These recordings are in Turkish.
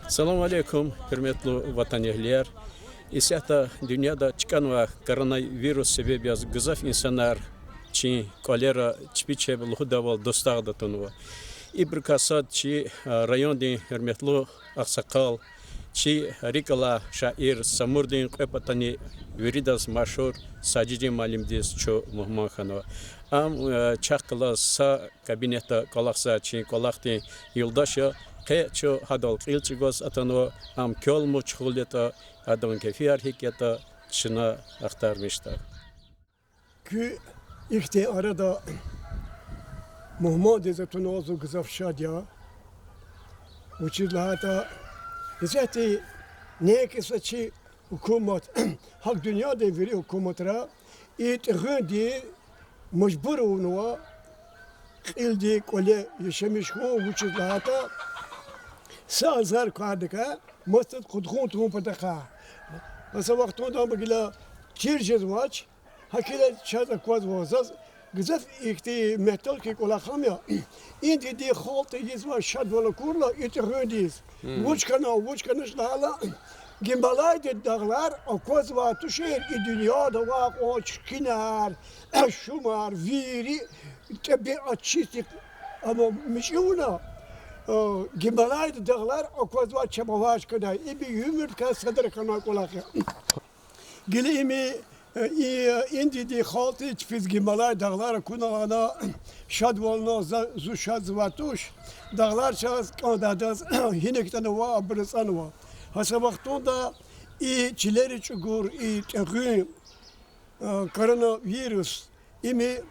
Assalamu alaikum, hürmetli vatandaşlar. İsyatta dünyada çıkan ve koronavirüs sebebi az gızaf insanlar için kolera çipiçe buluhu daval dostağ da tonuva. İbrikasat çi rayon din hürmetli aksakal çi rikala şair samurdin qepatani veridas maşhur sacici malimdiz ço muhman xanova. Am çakla sa kabineta kolaksa çi kolakti yoldaşı Ço hadal ilçigos atano am köl muçhuleta adon kefiyar hiketa şuna aktarmışlar. Ki işte arada Muhammed Zetun ozu gızaf şadya. Uçidlahata Zeti ne kesaçı hükümet hak dünya devri hükümetra itğindi mecbur olunwa ildi kole yaşamış ho uçidlahata سازار کاردکه مستد خودخون تو پدکه مثلا وقتی دام بگیلا چیرجز واج هکیلا چهار کواز وازاز گذشت ایکتی مهتال که کلا خامیا این دیدی خالت یزما شد ولا کورلا ایتگردیز وچ کنش لالا گیمبالای داغlar akvaz va tuşer ki dünyada var o çıkınar şumar viri tabi açısık ama mişuna Gimbalay dağlar akvazva çabavaş kadar ibi yumurt ka sadr kana kolak gili imi indi di khalti çfiz gimbalay dağlar kunana şadvolno zu şadzvatuş dağlar çaz kandadas hinekten va abrısan va hasa vaxtunda çileri çugur tağın koronavirüs imi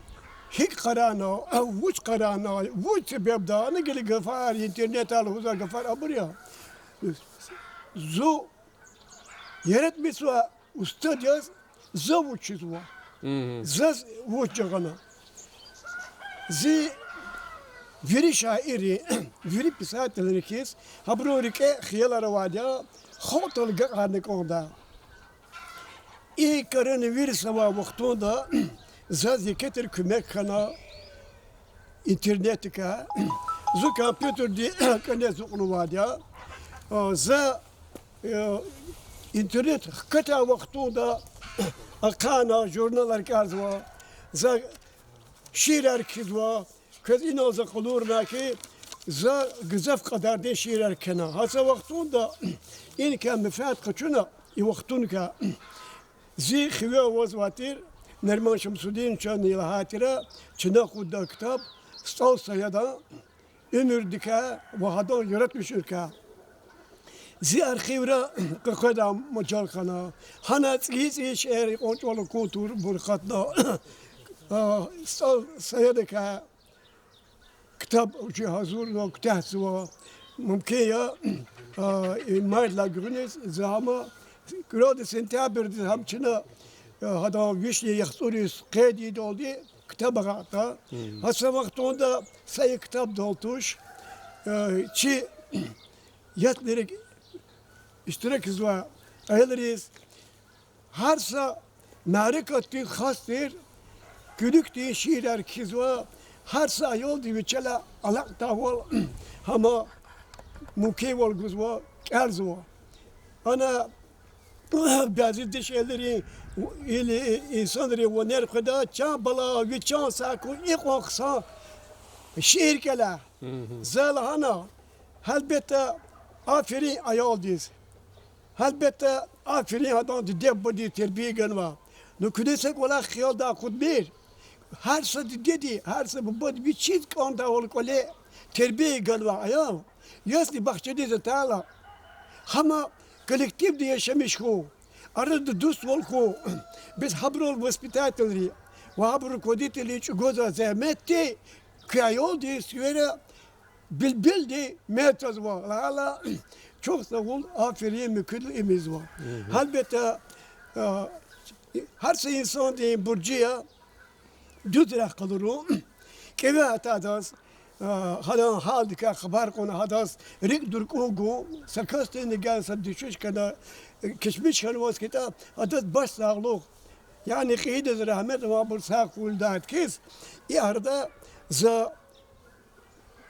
Hik karana, vuç karana, vuç sebepda, ne geli gafar, internet al, huzar gafar aburya. Zo, yeret misva, ustadyaz, zo vuçizva. Zaz vuç cagana. Zi, veri şairi, veri pisateleri kes, habro rike, khiyalara vadya, khotal gaqarnik onda. Koronavirüs hava vaxtunda, Zaz yeketir kümek kana internetika zu kompüter di kane zuknu vadya za internet kata vaxtunda akana jurnalar kazwa za şiirer kizwa kız inoza kulurna ki za gızaf kadar de şiirer kana hasa vaxtunda in kan mefat kaçuna i vaxtunka zi khiwa wazwatir Nerman Şemsuddin Çan Hatira Çına Kudda kitap Stal Sayada Ömür Dike Vahadan yaratmış ülke Zi arxivra Kakada Macal Kana Hanat Gizi Şehri Konçolu Kultur Burkatna Stal Sayada Ka Kitap Hazur Kitahsuva Mümkün ya Mayla Günüz Zahama Grade Sentyaber'de Hamçına هذا ويشلي يخطوريس قيدي دولدي كتاب غاطا هسه وقتوندا سي كتاب دولتوش شي يتلرك اشتراك زوا ايلريز هرسا معركة خاصير كلك دي شيرر كزوا هرسا يول دي وچلا علاق تاول هما موكي والغزوا كارزوا انا bazı şeyleri insanları o nerede çan bala ve çan sakı ilk oksa şirkela zalhana elbette aferin ayaldız elbette aferin adam debbi terbiye ganva no kudesek wala khiyal da kudbir her şey dedi her şey bu bir çiz kanda ol kole terbiye ganva ayam yasli bahçede zatala ama kolektif de yaşamış ho. Arada dost ol ho. Biz habrol воспитатели. Ve habru koditeli goza zahmeti kayol de süre bilbil de metaz var. Hala çok sağ ol. Aferin mükemmel imiz var. Elbette her şey insan de burcuya düzre kalır. Keve atadas هذا حالك أخبار كون هذا ريك دركوجو سكست إن جالس الدشوش كذا كشمش كان واس كتاب هذا بس أغلوه Yani qeyd ez rahmet ve bursa kuldat kis. İarda za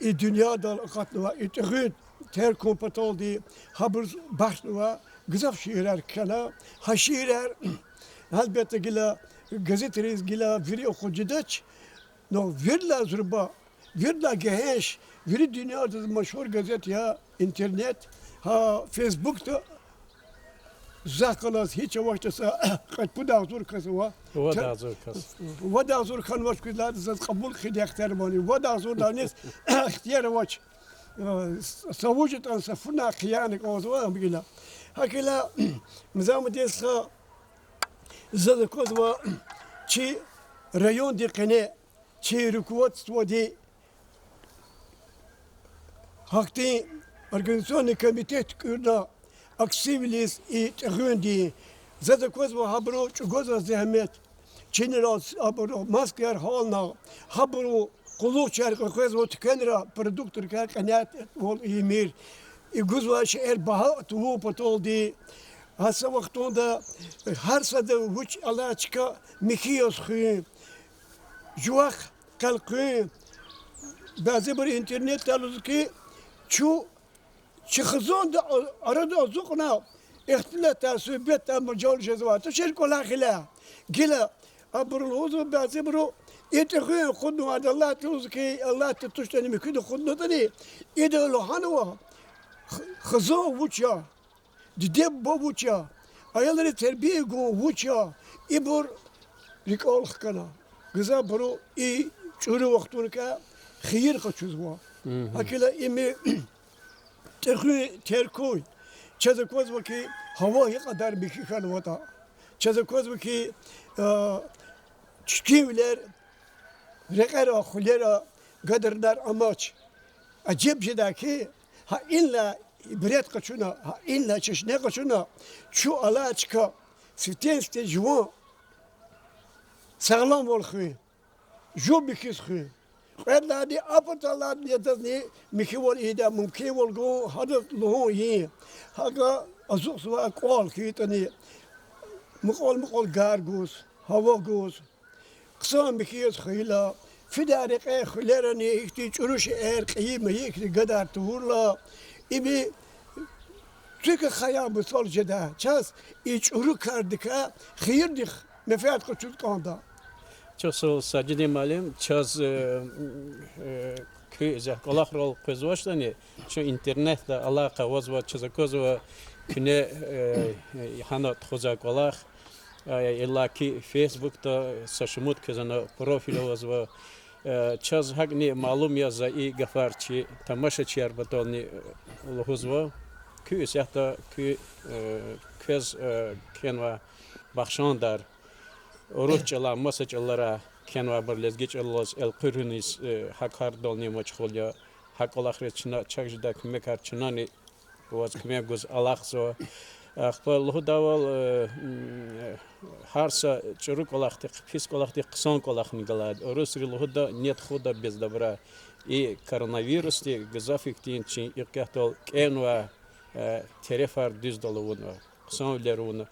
dünyada katlıva itğid ter kompatol di haber başlıva güzel şiirler kana haşirer elbette gila gazeteriz gila veri okucudaç no virla zurba virla geheş veri dünyada meşhur gazet ya internet ha Facebook'ta zakalas hiç vaktısa kat bu da zor kasıva وضع زور كاس ودا زور كان واش كل هذا قبول خدي اختار ماني ودا زور دانيس اختيار واش سوجت ان سفنا خيانك او زوا بيلا هكلا مزام ديس زاد كوزوا تشي ريون دي قناه تشي ركوت ودي هاكتي organizasyonu komite kurda aksivilis itğundi زاد كوزوا هبرو جوزا زحمت چینرا هبرو ماسکر حالنا هبرو قلوق شرق كوزوا تكنرا برودكتور كانت ول يمير يجوزوا شعر بها تو بطول دي هسه وقتون دا هر صد وش الله تشكا مخيوس خين جواخ قلقين بعضی بر اینترنت دارد که چه خزان دا آراد آزوقنا اختلاف تاسوبیت تا مجال جزوات شرک ولا خلا گلا ابرلوزو بعضی برو اتخذ خدنا عند الله تلوزكي الله تتشتني مكيد خدنا تاني إذا لو هنوا خزان وچا ديب بوچا ayalları terbiye go vuça ibor rikol kana güzel bro i çürü vakturka khir kaçuz va akila imi terkoy çazakoz vaki hava kadar bir kan vata çazakoz vaki çkivler rekara khulera gadardar amaç acib jedaki ha illa بريت قشنا إلا تشنا قشنا شو علاجك ستين ستجوا سلام والخير جو بكيس خير قال لا دي أبط الله يدني مكيول إيدا ممكن والجو هذا له هي هذا أزوج سواء قال كيتني مقول جارجوس هوا جوس قسم بكيس خيلا في دارك خيلرني يكتي شروش قيمة يكتي قدر تقول İbi Türkiye hayal bu sol ceda çaz iç uru kardika xeyirdik nefiyat koçut kanda. Çok sağ ol Sacide Malim. Çaz köy Allah rol közvaştani şu internette alaka vazva çazakozva küne hana txozak Allah illaki Facebook'ta saşumut kazana profil vazva çaz hagni malum ya zai gafarçi tamaşaçı arbatolni lhuzva köy sehta köy köz kenva baxşandar Rusçala masaçlara kenva birlezgeç Allahs el qurnis hakar dolni maçxolya hak olaqreçna çakjda kmekar çnani vaz kmegoz Allahso Xpal daval harsa çuruk olaqti fisk olaqti qson olaqni galad Rusri lhuda net khuda bez dobra и коронавирусти газафиктин чин иqahtol kenwa terefar düz dolunu qsonlerunu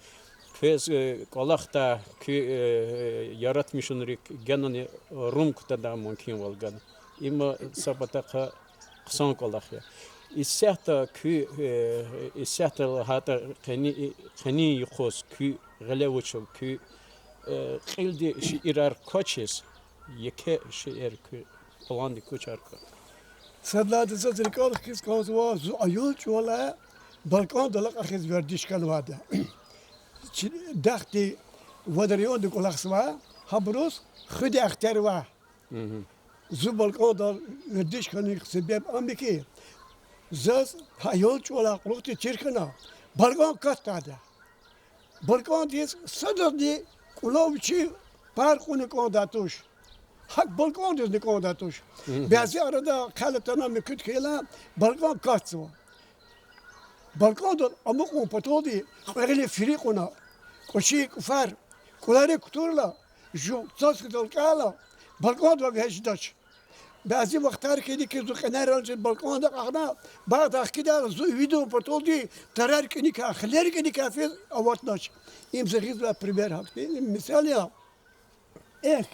fez qolaqta ki yaratmışınrik genoni rumkta da mümkün olgan ima sabataqa qson qolaq ya İsehta ki İsehta hata qani yuqos ki galevuçum ki qildi şiirar koçes yeke şiir ki Polandi koçarka. Sadladı satırkalı kız kozva ayol çola balkon dalak ahiz verdiş kalvada. Daxti wadariyon de kolaksva habros khudi akhtarwa. Zu balkon dal verdiş kanı sebep ambiki. Zaz ayol çola qulukti çirkana balkon katada. Balkon diye sadadi kulavçi parkunu kodatuş. Hak balkon diye ne kodatuş. Bazı arada kalatana müküt kela balkon katso. Balkonda ama kompatodi khagli friquna koshi kufar kulare kuturla jo tas kala balkonda vejdaç بعضی وقتار که که زو کنار از بالکن دا آخنا بعد آخی دا زو ویدیو پرتول دی ترار کنی که خلیر کنی که فیز آوات ناش این زخیز و پریبر هفته مثال یا ایک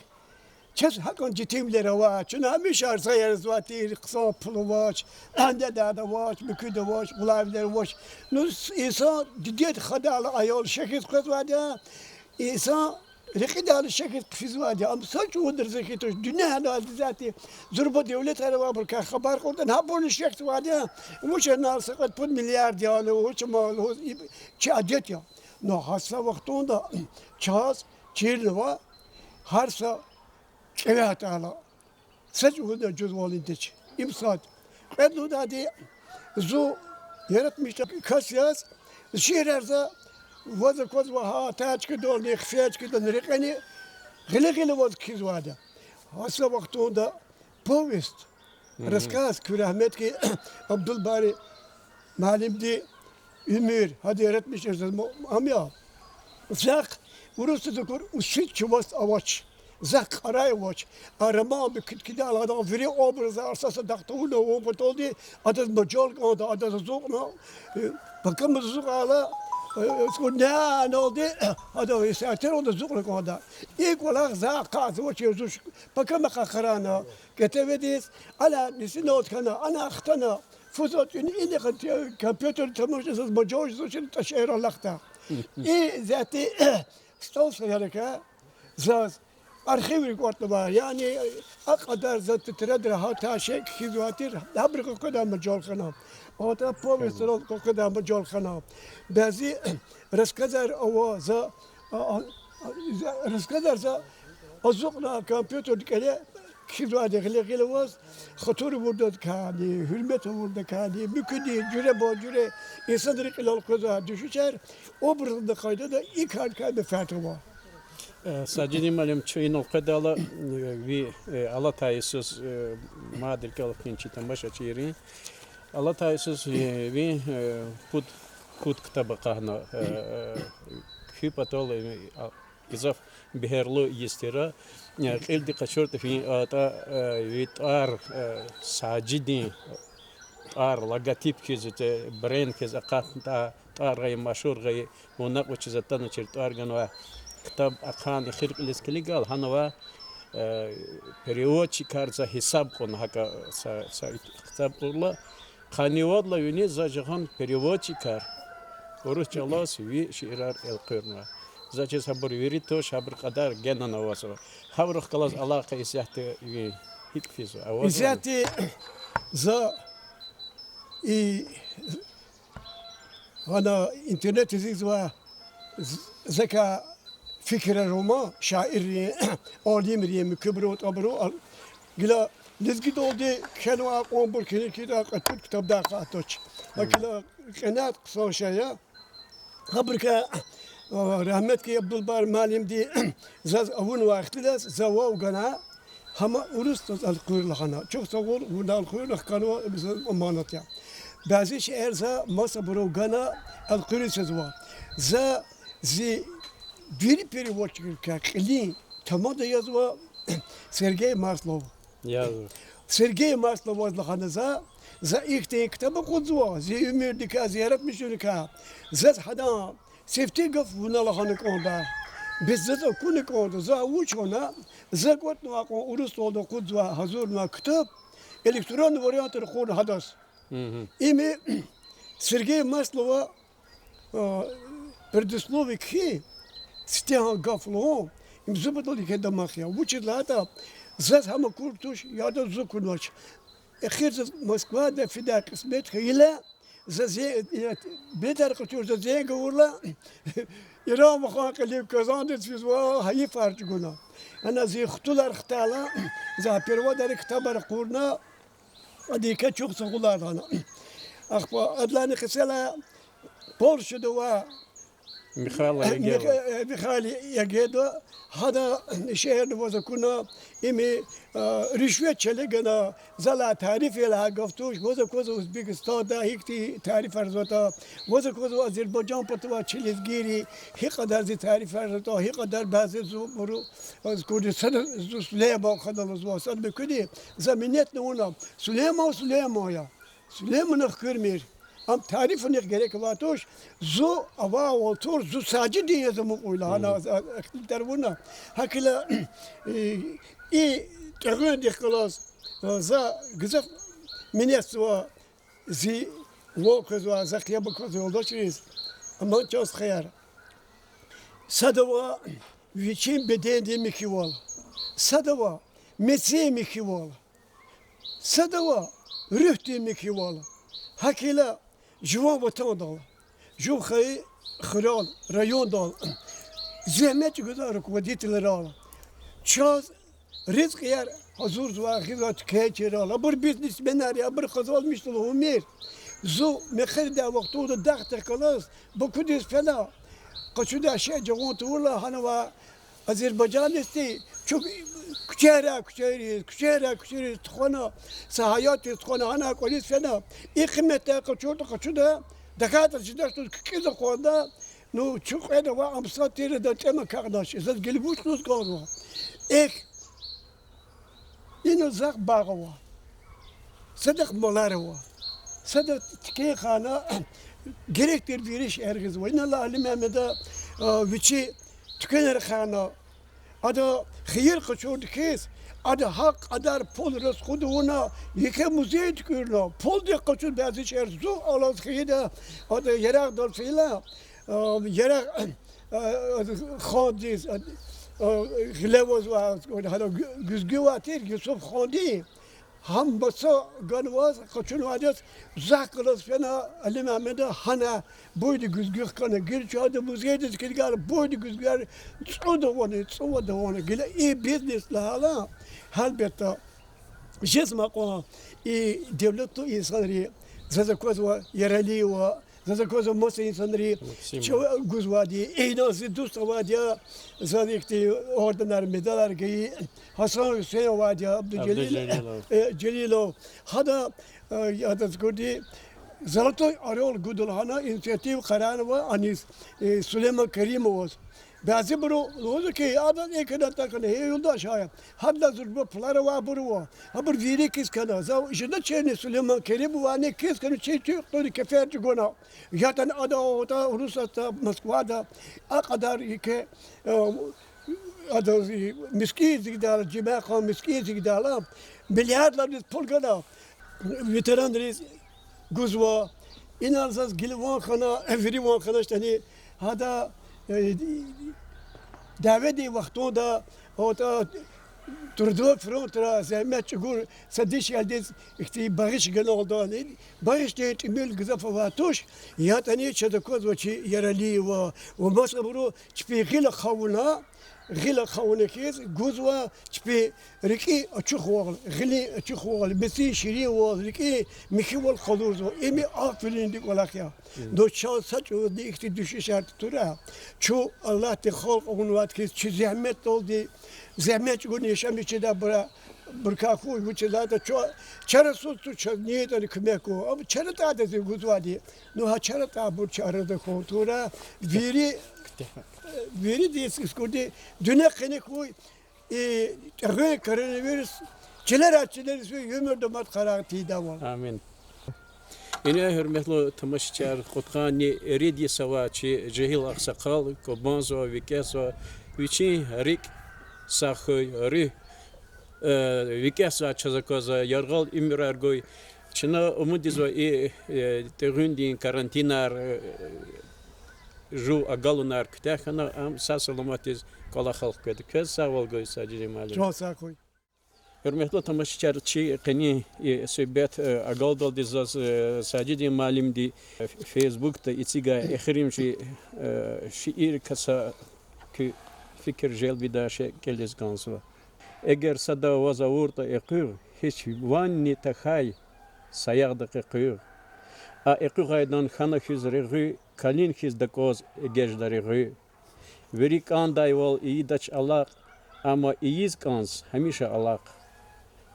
چه هکن جتیم لروا چون همیشه ارزای ارزواتی قصاب پلواش انده داده واش بکوده واش غلاف در واش نو انسان جدیت خدا آیال شخص خود واده انسان رقیدال شکل فیزوادی ام سالش و در زکی توش دنیا هنوز ذاتی ضرب دولت هر وابر که خبر کردن هبون شکل وادی وش نار سقط پود میلیارد یا وش مال چه عادت یا نه حاصل وقتون دا چاز چیل و هر سا کلیات علا سج و در جز والدیش امساد بدو دادی زو یارت میشه کسیاس شیر ارزا وضع کوز و ها تاج کدول نخفیج کدول نریقنی غلی وضع کیز واده حاصل وقتون دا پوست رسکاس که رحمت که عبدالباری معلم دی امیر هدی رت میشه امیا زخ ورست ذکر وشیت چوبست آواج زخ قرای واج آرما بکت کدال آدم وری آبرز اساس دکتور و بتودی آدم مجال آدم آدم زوق نه بکم زوق علا نه نودی آدم یساتر آدم زوق نکودا یک ولی زخ قاز وچی زوج بکم خخرانه کتبدیس على نسينوت كنا أنا أختنا فوزت إني خدت كمبيوتر تمشي مجوج زوج تشعر اللقطة إيه ذاتي استوصل هذاك زاز أرخيوي قلت ما يعني أقدر ذات تردر هاتا شيء كيزواتير دبرك كذا مجال خنا هاتا بومسترول كذا مجال خنا بعضي رسكذر أو ذا رسكذر ذا أزوقنا كمبيوتر كذا كيزواتي غلي واز خطور وردت كاني هرمت وردت كاني ممكن جرى بجرى إنسان ريق الكذا دشوشر أبرز دقيقة ده إكاد كان بفتوى Sadece malum çoğun okadalı ve Allah tayısız madil kalıpın çiğten başa çiğri. Allah tayısız ve put kitabı kahna hüpatol izaf biherlu yestira. Elde kaçırdı fi ata vitar sacidi ar logotip kizete brand kiz akat tar gay maşhur gay onak ve çizatan çirt arganwa كتاب أخان خير الإسكالي قال هنوا переводчик كارزا حساب كون هكا كتاب الله خاني والله يوني زاجهان переводчик كار ورش الله سوي شيرار القرنا زاجه صبر ويريتو صبر قدر جننا نواسو خبرك خلاص الله قيسيحت هيك فيزو إزاتي زا إي أنا إنترنت زيزوا زكا فكرة روما شاعر عالم ريم كبروت أبرو قلا نزقي دودي كانوا أقوم بركني كده كتب كتاب داقة أتوش لكن قناة قصة شيء خبرك رحمتك عبد البار معلم دي زاز أول وقت لاس زوا وقنا هم ورست القير لخنا شوف صور ونا القير لخنا بزاف أمانة يا بعضي شعر زا ما صبروا قنا القير سزوا زا زي بيري переводчик كلين تمام ده يزوا سيرجي مارسلوف سيرجي مارسلوف وزلخنا زا إختي كتاب قدوة زي أمير دكا زيارات مشونكا زاد حدا سيفتي قف ونا لخنا كوندا بزاف كون كوندا زا وشونا زا قلت نواقو أرسطو ده قدوة حضور ما كتاب إلكترون وريانت الخون حدث إيمي سيرجي مارسلوف предисловие كي ستيان قفلو مزبط اللي كده ماخيا وش هذا زاد هم كورتوش يادا زوكونوش اخير موسكوا ده في داك اسمت خيلا زي بيتر قطور زي قولا يرام خاق اللي كزاندت في زوا هي فارج قلنا انا زي خطولار اختالا زي بيروا دار كتابر قورنا ادي كتشوف صغولار انا اخبا ادلاني خسلا بورش دوا Mikhali Yagedo hada şehir nüfusu kuna imi rüşvet çelegana zala tarif ela gaftuş voza kozu Uzbekistan'da hikti tarif arzota voza kozu Azerbaycan patva çelizgiri hikadar zi tarif arzota hikadar bazı zumuru az kodu sana Süleyman kadar uzvasan bekudi zaminet ne ona Süleyman ya Süleyman kırmir am tarifine gerek vatoş zu ava otur zu sadece diye zaman oyla hana aktar buna hakila i terön diklas za güzel minet va zi vokuz va zakya bakuz yoldaşız ama çok hayır sadava viçin bedende mikival sadava mesleği mikival sadava rühti mikival hakila جوان وطن دال جو خی خرال رایون دال زحمت گذار کو دیت لرال چاز رزق yer hazır zuakhizat keçerala bir biznes benari bir kazalmıştı umir zo mekher da vaktu da dağıt kalas bu kudüs fena kaçuda şey cevon tuğla hanava Azerbaycan isti çok küçere tıkana sahayat tıkana ana kolis fena ikimete kaçuda dakatır ciddaştı kikiz konuda no çok eda va amsatire da tema kardeş ez gelbuş nos kaldı ek ino zak bağwa sadak molara va sadak tike khana gerektir diriş ergiz va ina la alim Mehmet'e viçi tükener khana ada khayır kaçurdu kes ada hak adar pol ras khuduna yeke muzey tükürlo pol de kaçur bazı şehir zu alas khayda ada yarak dal fila yarak khadis glevoz va hada güzgü vatir Yusuf khadi ham basa ganvaz kaçun vadet zaklas fena Ali Mehmet'e hana buydu güzgü kana gir çadı muzeyde kilgar buydu güzgüler çoda onu gele iyi business la hala halbette jesma ko devlet insanları zaza kozwa yerali wa zaza kozwa mos insanları guzvadi eynası dostvadi zadikti ordanar medalar geyi Hasan Hüseyin vadi Abdülcelilov hada ya da skodi Zalatoy Arol Gudulhana inisiyatif kararı var anis Süleyman Kerimov bazı buru oldu ki adam ekran takın hey yolda aşağıya hadda zurba pıları var buru var haber veri kız kana zav işinde çeyni Süleyman Kerimov ne kız kana çeyçi doğru keferci gona yatan ada ota Rusata Moskva'da akadar ki ada miski zigdal cimaqa miski zigdal milyarlar pul kana veteran reis guzva inansız gilvan kana evri van kana işte hada daveti vaxtunda ota turdu frontra zahmet çukur sadiş elde ikti barış geloldu barış de emil gzafa vatuş ya tani çadıkoz vaçi yerali ve masaburu çpigil xavuna غلا خونه كيس جوزوا تبي ركي أشخوال غلي أشخوال بسي شري وذكي مخيول خلوز إمي أفلين ديك ولا كيا دو شال ساتو ديك تدوشي شرط ترى شو الله تخلق ونوات كيس شو زحمة تولدي زحمة تقول يشام بيشدا برا بركاكو وشدا شو شرط صوت شو نيت أنا كميكو أب شرط هذا زي جوزوا دي نو ها شرط أبور شرط خطورة فيري veri diye skodi dünya kaynağı terör koronavirüs çiler açıları su ömür damat karartı da var. Amin. Yine hürmetli tamaşçılar Kutgani Eridi Savaçı Cehil Aksakal Kobanzo Vikeso Vici Rik Sahoy Ri Vikesa Çazakoza Yargal İmirargoy Çına umudizva teründin karantinar Жу агалунар ктехана ам сасаломатиз кола халк кеди кез саволгой саджи мали. Çok sağ ol. Hürmetli tamaşçılar qani söhbət agaldo dizaz sacidi malim di Facebook'ta itiga exirim şiir kasa ki fikir jelbida şekeliz gansva. Eğer sada vaza urta eqir hiç vanni tahay sayaqda qir A equgaydan xanaxiz regu kalinxiz da koz egejdari. Verik anday vol iyidaç alaq ama iyiz kans hamişa alaq.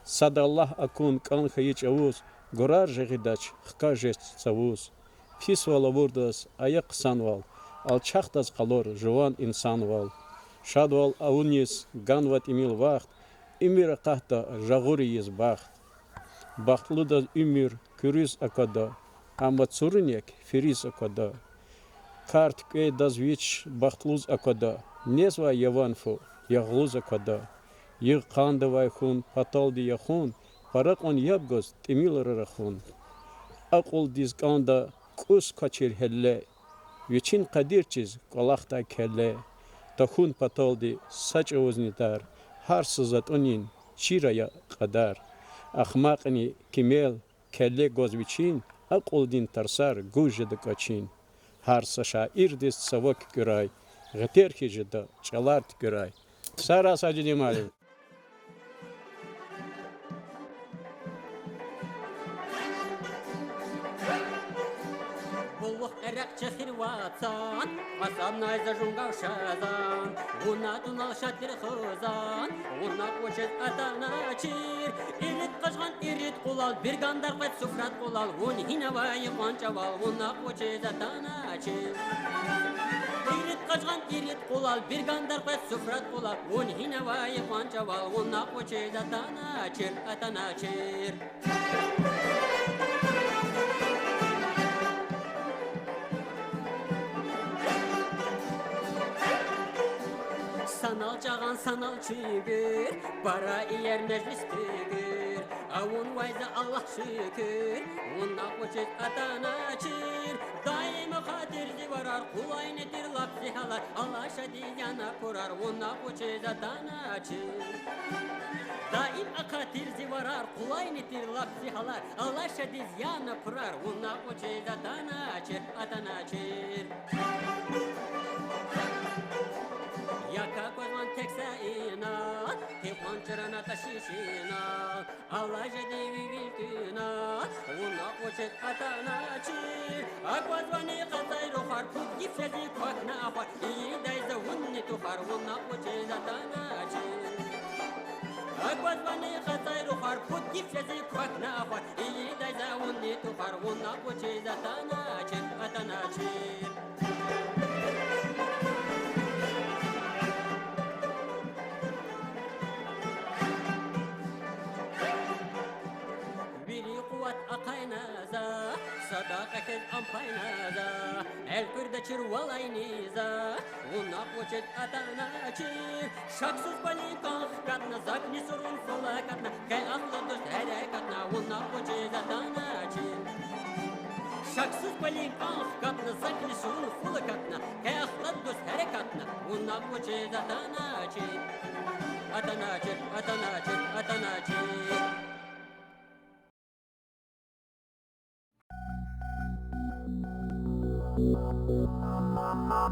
Sadallah akun kan hiç avuz gorar jegidaç xkajet savuz. Pis vala vurdas ayak sanval alçaqtas qalor jovan insan val. Şadval avunis ganvat imil vaxt imir qahta jaguriyiz baxt. Baxtlı da ümür kürüz akada ama tsurunek feriz akada. Kart kve dazviç baxtluz akada nesva yavanfo yağluz akada. Yığ qanda vayxun pataldi yaxun parak on yabgoz temilere raxun. Aqul dizkanda kus kaçir helle Veçin qadirçiz qalaqta kelle Tahun pataldi saç ovuznidar Har sızat onin çiraya qadar Axmaqni kimel kelle gozviçin Aqul din tarsar gujede kaçin Har saşa irdis savak göray Gıter hicida çalart göray Sara sacı demali Буллах эрек чехир ватсан, асаннай за жунгав шазан, уна тунал шатир хызан, уна кочет атана чир, ирит кашган ирит кулал, бир гандар кет суфрат кулал, ун хинавай қанчавал, уна кочет атана чир. Ирит кашган ирит кулал, бир гандар кет суфрат кулал, ун хинавай қанчавал, уна кочет атана чир. Sanal çağan sanal çigir, para iyer meclis tigir. Avun vayza Allah şükür, unna koçet atana çir. Daimi hatir zivarar, kulay nedir lapsi halar. Allah şadiyana kurar, unna koçet atana çir. Daim akatir zivarar, kulay nedir lapsi halar. Allah şadiyana kurar, unna koçet atana çir. Yaka koyman tekse ina, tekman çırana taşışına, Allah jedivi viltuna, una koçet atana çir. Akvazvani kazay rohar, put giflezi kwakna afar, iyi dayza vunni tuhar, una koçet atana çir. Akvazvani kazay rohar, put giflezi kwakna afar, iyi dayza vunni tuhar, una koçet atana çir. Akaynaza, sadaqaket ampaynaza, el kürde çir valayniza, una koçet atana çir, şaksız balikan katna, zakni surun fola katna, kay akla dost hele katna, una koçet atana çir. Şaksız balikan katna, zakni surun fola katna, kay akla dost hele katna, una koçet atana çir. Atana çir. Mama,